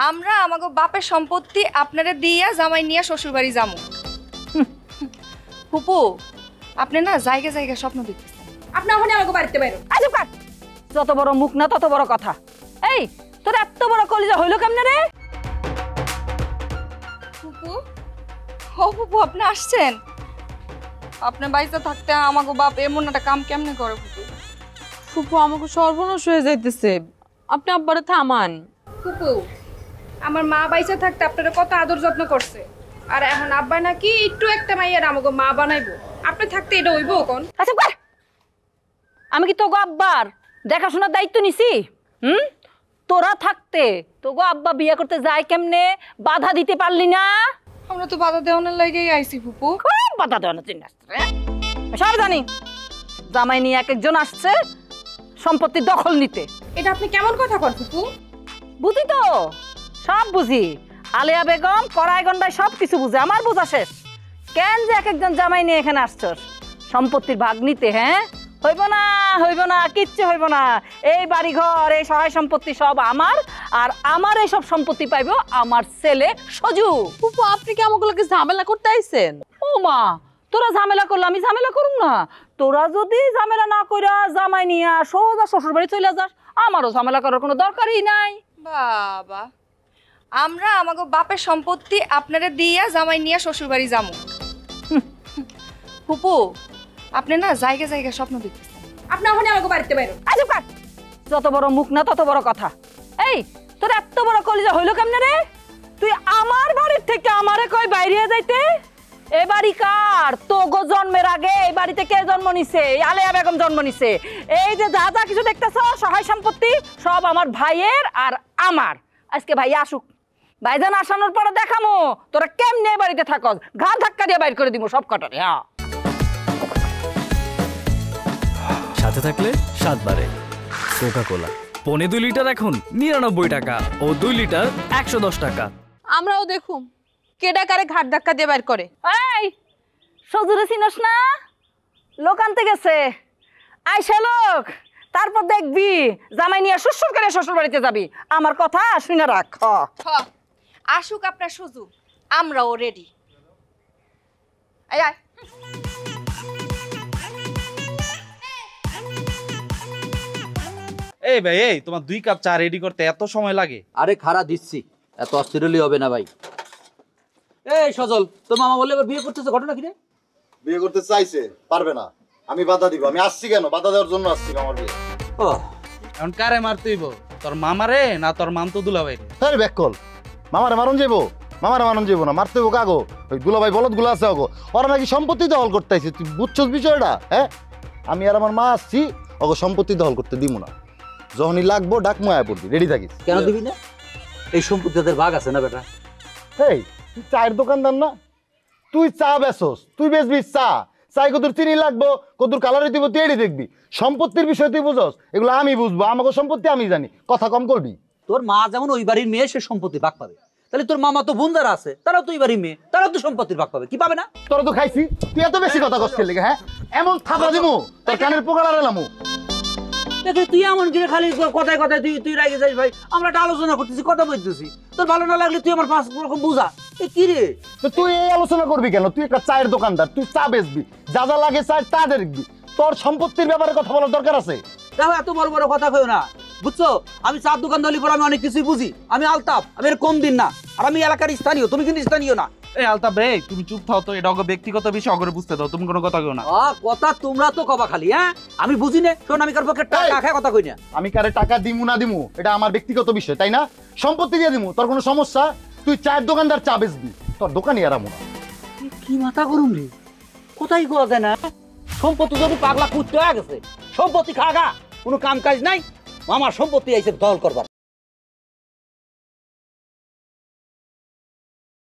আমরা আমাগো বাপের সম্পত্তি আপনারে দিয়া জামাই নিয়ে শ্বশুর বাড়ি যামু। ফুপু আপনি না জায়গা জায়গা স্বপ্ন দেখতেছেন। আপনি ওখানে আমাকে বাড়িতে বাইরো। আচ্ছা কাট, যত বড় মুখ না তত বড় কথা। এই তোর এত বড় কলিজা হইলো কেমনে রে? ফুপু ও ফুপু আপনি আসছেন? আপনি বাড়িতে থাকতে আমাগো বাপ এমন একটা কাম কেমনে করে ফুপু? ফুপু আমাকে সর্বনাশ হয়ে যাইতেছে, আপনি আব্বারে থামান। ফুপু আমার মা বাইসা থাকতে আপনারা কত আদর যত্ন করছে, আর এখন আব্বা নাকি একটু একটা মাইয়ার আমাকে মা বানাইবো। আপনি থাকতে এটা হইব কোন? আচ্ছা কাট, আমি কি তোগো আব্বার দেখাশোনার দায়িত্ব নিছি? তোরা থাকতে তোগো আব্বা বিয়ে করতে যায় কেমনে, বাধা দিতে পারলি না? আমরা তো বাধা দেওয়ানোর লাগেই আইছি ফুপু। খুব বাধা দেওয়া না চিন্তা, সব জানি জামাই নিয়ে এক একজন আসছে সম্পত্তির দখল নিতে। এটা আপনি কেমন কথা কন ফুপু? বুঝি তো, সব বুঝি। আলিয়া বেগম কড়াই গন্ডায় সব কিছু বুঝে, আমার বোঝা শেষ। কেন যে এক একজন জামাই নিয়ে এখানে আসছস সম্পত্তির ভাগ নিতে? হ্যাঁ হইব না, হইব না, কিচ্ছু হইব না। এই বাড়িঘর এই সহায় সম্পত্তি সব আমার, আর আমার এই সব সম্পত্তি পাইব আমার ছেলে সজু। ফুপু আপনি কি আমাকে ঝামেলা করতে আইছেন? ও মা, তোরা ঝামেলা করলে আমি ঝামেলা করুম না? তোরা যদি ঝামেলা না কইরা জামাই নিয়ে সোজা শ্বশুর বাড়ি চলে যাস, আমারও ঝামেলা করার কোনো দরকারই নাই। বাবা আমরা আমাগো বাপের সম্পত্তি আপনারে দিয়া জামাই নিয়ে শ্বশুর বাড়ি যামু। ফুপু আপনি না জায়গা জায়গা স্বপ্ন দেখতেছেন। আপনি ওখানে আমাকে বাড়িতে বাইরো। আচ্ছা কাট, যত বড় মুখ না তত বড় কথা। এই তোর এত বড় কলিজা হইলো কেমনে রে? তুই আমার বাড়ির থেকে আমারে কই বাইরে যাইতে? এ বাড়ি কার? তোগো জন্মের আগে এই বাড়িতে কে জন্ম নিছে? আলেয়া বেগম জন্ম নিছে। এই যে যা যা কিছু দেখতেছ সহায় সম্পত্তি সব আমার ভাইয়ের আর আমার। আজকে ভাই আসুক, ভাইজান আসানোর পরে দেখামো তোরা কেমনে এ বাড়িতে থাকস। ঘাড় ধাক্কা দিয়ে বাইর করে দিব সব কটারে। হ্যাঁ, সাথে থাকলে 7 বারে কোকা কোলা 2.5 লিটার এখন 99 টাকা ও 2 লিটার 110 টাকা। আমরাও দেখুম কেডা কারে ঘাট ধাক্কা দিয়ে বাইর করে। এই সজুরে চিনস না? লোক আনতে গেছে, আইসা লোক, তারপর দেখবি জামাই নিয়ে শ্বশুর করে শ্বশুর বাড়িতে যাবি। আমার কথা শুনে রাখ। আসুক আপনার সুজু, আমরাও রেডি। আয় এই ভাই, এই তোমার 2 কাপ চা রেডি করতে এত সময় লাগে? আরে খারা দিচ্ছি, এত অস্থির হলেই হবে না ভাই। এই সজল, তোর মামা বলে এবার বিয়ে করতেছে, ঘটনা কি রে? বিয়ে করতে চাইছে, পারবে না। আমি বাধা দিব। আমি আসছি কেন? বাধা দেওয়ার জন্য আসছি আমার বিয়ে। ও এখন কারে মারতেইব, তোর মামারে না তোর মামতো দুলাভাই? হ্যাঁ ব্যাকল, মামারে মারণ যাবো? মামারে মারণ যাবো না, মারতে হবো কাগো। ওই দুলাভাই বলদ গুলো আছে ওগো, ওরা নাকি সম্পত্তি দখল করতে আইছে। তুই বুঝছস বিষয়টা? হ্যাঁ, আমি আর আমার মা আসছি, ওগো সম্পত্তি দখল করতে দিব না। যখনই লাগবো ডাক ময়া পড়বি, রেডি থাকিস। কেন দিবি না? এই সম্পত্তি তাদের ভাগ আছে না বেটা? হেই, তুই চায়ের দোকানদার না? তুই চা বেচস, তুই বেচবি চা। চাই কদুর চিনি লাগবো, কদুর কালারে দিব, তুই এড়ি দেখবি। সম্পত্তির বিষয় তুই বুঝস, এগুলো আমি বুঝবো। আমাকে সম্পত্তি আমি জানি, কথা কম করবি। তোর মা যেমন ওই বাড়ির মেয়ে, সে সম্পত্তি ভাগ পাবে। তাহলে তোর মামা তো বোন যারা আছে তারাও তো ওই বাড়ির মেয়ে, তারাও তো সম্পত্তির ভাগ পাবে। কি পাবে না? তোরা তো খাইছি, তুই এত বেশি কথা কষ্ট লেগে। হ্যাঁ, এমন থাপা দিমু তোর কানের পোকা লাগালামু। দেখে তুই এমন করে খালি কথায় কথায় তুই রাগে যাস ভাই। আমরা একটা আলোচনা করতেছি, কথা বলতেছি, তোর ভালো না লাগলে তুই আমার 5 রকম বুঝা। এ কি রে? তো তুই এই আলোচনা করবি কেন? তুই একটা চায়ের দোকানদার, তুই চা বেচবি, যা যা লাগে চায়ের তা দেখবি। তোর সম্পত্তির ব্যাপারে কথা বলার দরকার আছে? দেখো এত বড় বড় কথা কইও না, বুঝছো? আমি চার দোকান ধরলি পর আমি অনেক কিছুই বুঝি। আমি আলতাফ, আমি এর কম দিন না। আর আমি এলাকার স্থানীয়, তুমি কিন্তু স্থানীয় না। এই আলতাফ রে, তুমি চুপ থাও তো। এটা ওকে ব্যক্তিগত বিষয়, অগরে বুঝতে দাও। তুমি কোনো কথা কইও না। কথা তোমরা তো কবা খালি। হ্যাঁ, আমি বুঝি না। শোন, আমি কার পক্ষে টাকা খায় কথা কই না। আমি কারে টাকা দিমু না দিমু এটা আমার ব্যক্তিগত বিষয়, তাই না? সম্পত্তি দিয়ে দিমু, তোর কোনো সমস্যা? তুই চায়ের দোকানদার, চা বেচবি, তোর দোকানই আরামু না। কি মাথা গরম রে, কোথায় কোয়া যায় না? সম্পত্তি যদি পাগলা কুত্তে হয়ে গেছে, সম্পত্তি খাগা, কোনো কাম কাজ নাই। আমার সম্পত্তি আইছে দখল করবার।